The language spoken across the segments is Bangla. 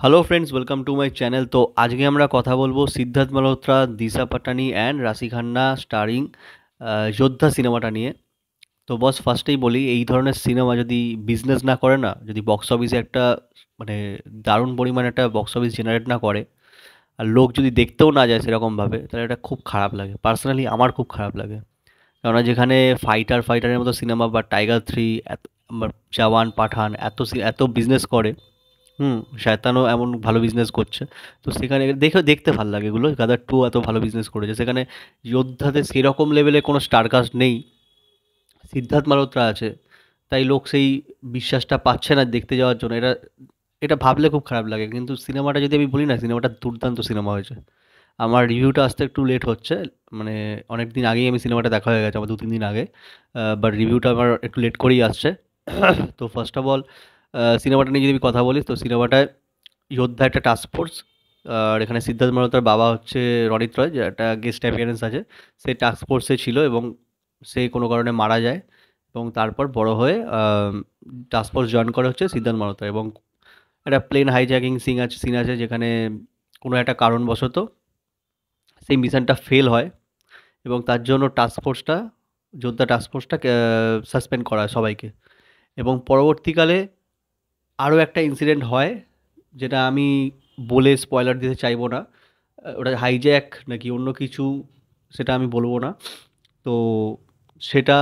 Hello friends, welcome to my channel. তো আজকে আমরা কথা বলবো সিদ্ধার্থ মালহোত্রা, দিশা পাটানি অ্যান্ড রাশি খান্না স্টারিং যোদ্ধা সিনেমাটা নিয়ে। তো বস, ফার্স্টেই বলি, এই ধরনের সিনেমা যদি বিজনেস না করে না, যদি বক্স অফিসে একটা মানে দারুণ পরিমাণে একটা বক্স অফিস জেনারেট না করে, আর লোক যদি দেখতেও না যায় সেরকমভাবে, তাহলে এটা খুব খারাপ লাগে। পার্সোনালি আমার খুব খারাপ লাগে। কেননা যেখানে ফাইটারের মতো সিনেমা বা টাইগার 3, এত বা জওয়ান, পাঠান এত বিজনেস করে, হুম, শায়তানও এমন ভালো বিজনেস করছে। তো সেখানে দেখতে ভালো লাগে এগুলো। গাদার 2 এত ভালো বিজনেস করেছে, সেখানে যোদ্ধাতে সেরকম লেভেলে কোনো স্টারকাস্ট নেই, সিদ্ধার্থ মালহোত্রা আছে, তাই লোক সেই বিশ্বাসটা পাচ্ছে না দেখতে যাওয়ার জন্য। এটা এটা ভাবলে খুব খারাপ লাগে। কিন্তু সিনেমাটা যদি আমি বলি না, সিনেমাটা দুর্দান্ত সিনেমা হয়েছে। আমার রিভিউটা আসতে একটু লেট হচ্ছে, মানে অনেক দিন আগেই আমি সিনেমাটা দেখা হয়ে গেছে, আমার 2-3 দিন আগে, বাট রিভিউটা আমার একটু লেট করেই আসছে। তো ফার্স্ট অফ অল, সিনেমাটা নিয়ে যদি আমি কথা বলি, তো সিনেমাটায় যোদ্ধা একটা টাস্ক ফোর্স, আর এখানে সিদ্ধার্থ মালহোত্রার বাবা হচ্ছে রণিত রয়, যে একটা গেস্ট অ্যাপিয়ারেন্স আছে। সে টাস্ক ফোর্সে ছিল এবং সে কোনো কারণে মারা যায়, এবং তারপর বড় হয়ে টাস্ক ফোর্স জয়েন করে হচ্ছে সিদ্ধার্থ মালহোত্রা। এবং একটা প্লেন হাইজ্যাকিং সিন আছে যেখানে কোনো একটা কারণবশত সেই মিশনটা ফেল হয়, এবং তার জন্য যোদ্ধা টাস্ক ফোর্সটা সাসপেন্ড করা হয় সবাইকে। এবং পরবর্তীকালে আরও একটা ইনসিডেন্ট হয়, যেটা আমি বলে স্পয়লার দিতে চাইবো না। ওটা হাইজ্যাক নাকি অন্য কিছু, সেটা আমি বলবো না। তো সেটা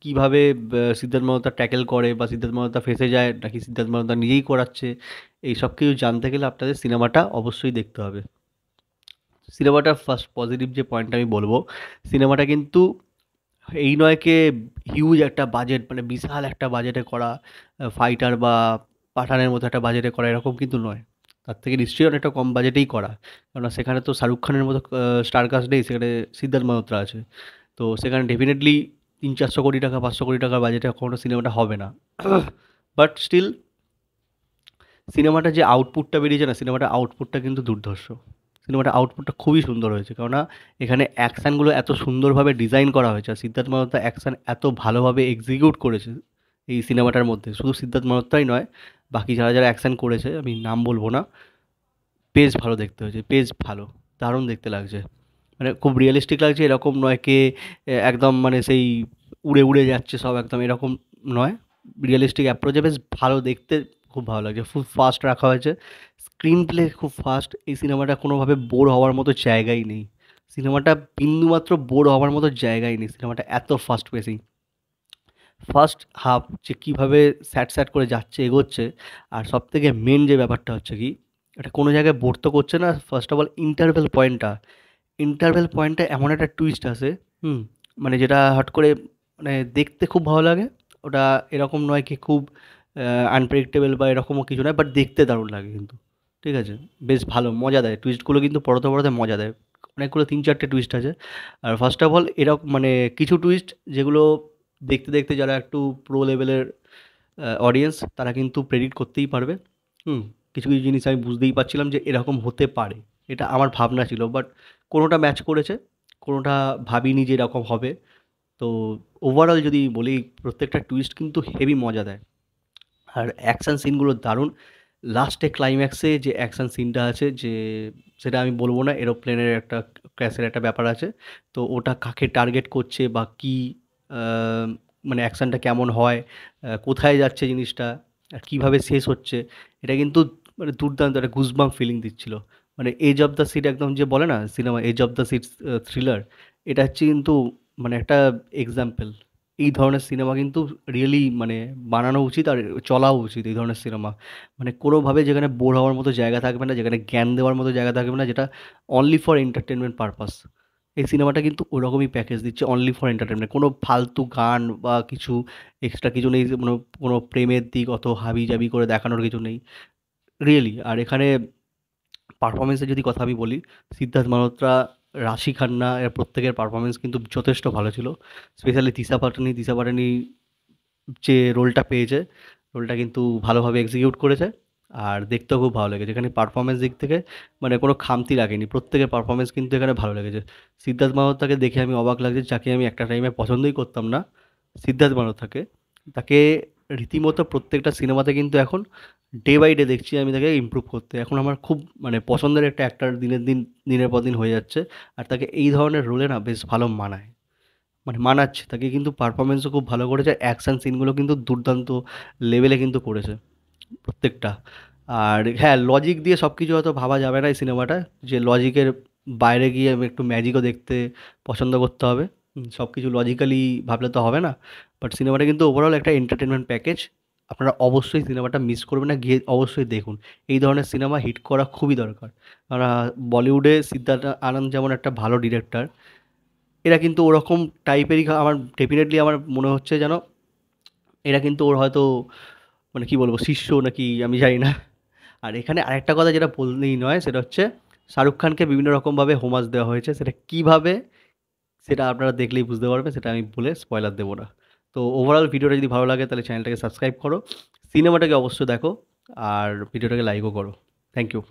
কিভাবে সিদ্ধার্থ মালহোত্রা ট্যাকেল করে, বা সিদ্ধার্থ মালহোত্রা ফেঁসে যায় নাকি সিদ্ধার্থ মালহোত্রা নিজেই করাচ্ছে, এই সব কিছু জানতে গেলে আপনাদের সিনেমাটা অবশ্যই দেখতে হবে। সিনেমাটার ফার্স্ট পজিটিভ যে পয়েন্টটা আমি বলবো, সিনেমাটা কিন্তু এই নয় কে হিউজ একটা বাজেট, মানে বিশাল একটা বাজেটে করা, ফাইটার বা পাঠানের মতো একটা বাজেটে করা, এরকম কিন্তু নয়। তার থেকে নিশ্চয়ই অনেকটা কম বাজেটেই করা। কেননা সেখানে তো শাহরুখ খানের মতো স্টার কাস্ট নেই, সেখানে সিদ্ধার্থ মালহোত্রা আছে। তো সেখানে ডেফিনেটলি 300-400 কোটি টাকা, 500 কোটি টাকার বাজেটে কোনো সিনেমাটা হবে না। বাট স্টিল, সিনেমাটা যে আউটপুটটা বেরিয়েছে না, সিনেমাটার আউটপুটটা কিন্তু দুর্ধর্ষ। সিনেমাটার আউটপুটটা খুবই সুন্দর হয়েছে, কেননা এখানে অ্যাকশানগুলো এত সুন্দরভাবে ডিজাইন করা হয়েছে, আর সিদ্ধার্থ মালহোত্রা অ্যাকশান এত ভালোভাবে এক্সিকিউট করেছে এই সিনেমাটার মধ্যে। শুধু সিদ্ধার্থ মালহোত্রাই নয়, বাকি যারা যারা অ্যাকশান করেছে আমি নাম বলবো না, বেশ ভালো দেখতে হয়েছে, বেশ ভালো, দারুণ দেখতে লাগছে। মানে খুব রিয়েলিস্টিক লাগছে, এরকম নয় কে একদম মানে সেই উড়ে উড়ে যাচ্ছে সব, একদম এরকম নয়। রিয়েলিস্টিক অ্যাপ্রোচে বেশ ভালো দেখতে, খুব ভালো লাগছে। খুব ফাস্ট রাখা হয়েছে, স্ক্রিন প্লে খুব ফাস্ট। এই সিনেমাটা কোনোভাবে বোর হওয়ার মতো জায়গাই নেই। সিনেমাটা বিন্দুমাত্র বোর হওয়ার মতো জায়গাই নেই, সিনেমাটা এত ফাস্ট পেসিং। ফার্স্ট হাফ যে কীভাবে স্যাট স্যাট করে যাচ্ছে, এগোচ্ছে। আর সবথেকে মেন যে ব্যাপারটা হচ্ছে কি, এটা কোনো জায়গায় বোর তো করছে না। ফার্স্ট অফ অল ইন্টারভেল পয়েন্টটা এমন একটা টুইস্ট আসে, হুম, মানে যেটা হট করে মানে দেখতে খুব ভালো লাগে। ওটা এরকম নয় কি খুব আনপ্রেডিক্টেবল বা এরকমও কিছু নয়, বাট দেখতে দারুণ লাগে কিন্তু। ঠিক আছে, বেশ ভালো মজা দেয় টুইস্টগুলো, কিন্তু পড়তে পড়তে মজা দেয়। অনেকগুলো 3-4টে টুইস্ট আছে। আর ফার্স্ট অফ অল এরকম মানে কিছু টুইস্ট যেগুলো দেখতে দেখতে যারা একটু প্রো লেভেলের অডিয়েন্স, তারা কিন্তু প্রেডিক্ট করতেই পারবে। হুম, কিছু কিছু জিনিস আমি বুঝতেই পারছিলাম যে এরকম হতে পারে, এটা আমার ভাবনা ছিল, বাট কোনোটা ম্যাচ করেছে, কোনোটা ভাবিনি যে এরকম হবে। তো ওভারঅল যদি বলি, প্রত্যেকটা টুইস্ট কিন্তু হেভি মজা দেয়। আর অ্যাকশন সিনগুলো দারুণ। লাস্টে ক্লাইম্যাক্সে যে অ্যাকশন সিনটা আছে, যে সেটা আমি বলবো না, এরোপ্লেনের একটা ক্র্যাশের একটা ব্যাপার আছে। তো ওটা কাকে টার্গেট করছে বা কী, আহ, মানে অ্যাকশনটা কেমন হয়, কোথায় যাচ্ছে জিনিসটা, আর কীভাবে শেষ হচ্ছে, এটা কিন্তু মানে দুর্দান্ত একটা গুজবাম্প ফিলিং দিচ্ছিল। মানে এজ অফ দ্য সিট, একদম যে বলে না cinema edge of the seat thriller, এটা হচ্ছে কিন্তু মানে একটা এক্সাম্পল। এই ধরনের সিনেমা কিন্তু রিয়েলি মানে বানানো উচিত, আর চলাও উচিত এই ধরনের সিনেমা। মানে কোনোভাবে যেখানে বোর হওয়ার মতো জায়গা থাকবে না, যেখানে জ্ঞান দেওয়ার মতো জায়গা থাকবে না, যেটা অনলি ফর এন্টারটেনমেন্ট পারপাস। এই সিনেমাটা কিন্তু ওরকমই প্যাকেজ দিচ্ছে, অনলি ফর এন্টারটেনমেন্ট। কোনো ফালতু গান বা কিছু এক্সট্রা কিছু নেই, কোনো কোনো প্রেমের দিক অত হাবি জাবি করে দেখানোর কিছু নেই রিয়েলি। আর এখানে পারফরমেন্সের যদি কথা আমি বলি, সিদ্ধার্থ মালহোত্রা, রাশি খান্না, এর প্রত্যেকের পারফরমেন্স কিন্তু যথেষ্ট ভালো ছিল। স্পেশালি দিশা পাটানি যে রোলটা পেয়েছে, রোলটা কিন্তু ভালোভাবে এক্সিকিউট করেছে। আর দেখতেও খুব ভালো লেগেছে। এখানে পারফরমেন্স দিক থেকে মানে কোনো খামতি রাখেনি, প্রত্যেকের পারফরমেন্স কিন্তু এখানে ভালো লেগেছে। সিদ্ধার্থ মালহোত্রাকে দেখে আমি অবাক লাগছে, যাকে আমি একটা টাইমে পছন্দই করতাম না, সিদ্ধার্থ মালহোত্রাকে, তাকে রীতিমতো প্রত্যেকটা সিনেমাতে কিন্তু এখন ডে বাই ডে দেখছি আমি তাকে ইমপ্রুভ করতে। এখন আমার খুব মানে পছন্দের একটা অ্যাক্টর দিনের পর দিন হয়ে যাচ্ছে। আর তাকে এই ধরনের রোলে না বেশ ভালো মানায়। মানে মানাচ্ছে। তাকে কিন্তু পারফরম্যান্সও খুব ভালো করেছে। অ্যাকশন সিনগুলো কিন্তু দুর্দান্ত লেভেলে কিন্তু করেছে প্রত্যেকটা। আর হ্যাঁ, লজিক দিয়ে সব কিছু হয়তো ভাবা যাবে না এই সিনেমাটা, যে লজিকের বাইরে গিয়ে আমি একটু ম্যাজিকও দেখতে পছন্দ করতে হবে। সব কিছু লজিক্যালি ভাবলে তো হবে না। বাট সিনেমাটা কিন্তু ওভারঅল একটা এন্টারটেনমেন্ট প্যাকেজ। আপনারা অবশ্যই সিনেমাটা মিস করবেন না, গিয়ে অবশ্যই দেখুন। এই ধরনের সিনেমা হিট করা খুবই দরকার। কারণ বলিউডে সিদ্ধার্থ আনন্দ যেমন একটা ভালো ডিরেক্টর, এরা কিন্তু ওরকম টাইপেরই আমার ডেফিনেটলি আমার মনে হচ্ছে যেন এরা কিন্তু ওর হয়তো মানে কি বলবো শিষ্য নাকি আমি জানি না। আর এখানে আরেকটা কথা যেটা বললেই নয়, সেটা হচ্ছে শাহরুখ খানকে বিভিন্ন রকমভাবে হোমাজ দেওয়া হয়েছে। সেটা কিভাবে, সেটা আপনারা দেখলেই বুঝতে পারবেন, সেটা আমি বলে স্পয়লার দেবো না। তো ওভারঅল ভিডিওটা যদি ভালো লাগে তাহলে চ্যানেলটাকে সাবস্ক্রাইব করো, সিনেমাটাকে অবশ্যই দেখো, আর ভিডিওটাকে লাইকও করো। Thank you.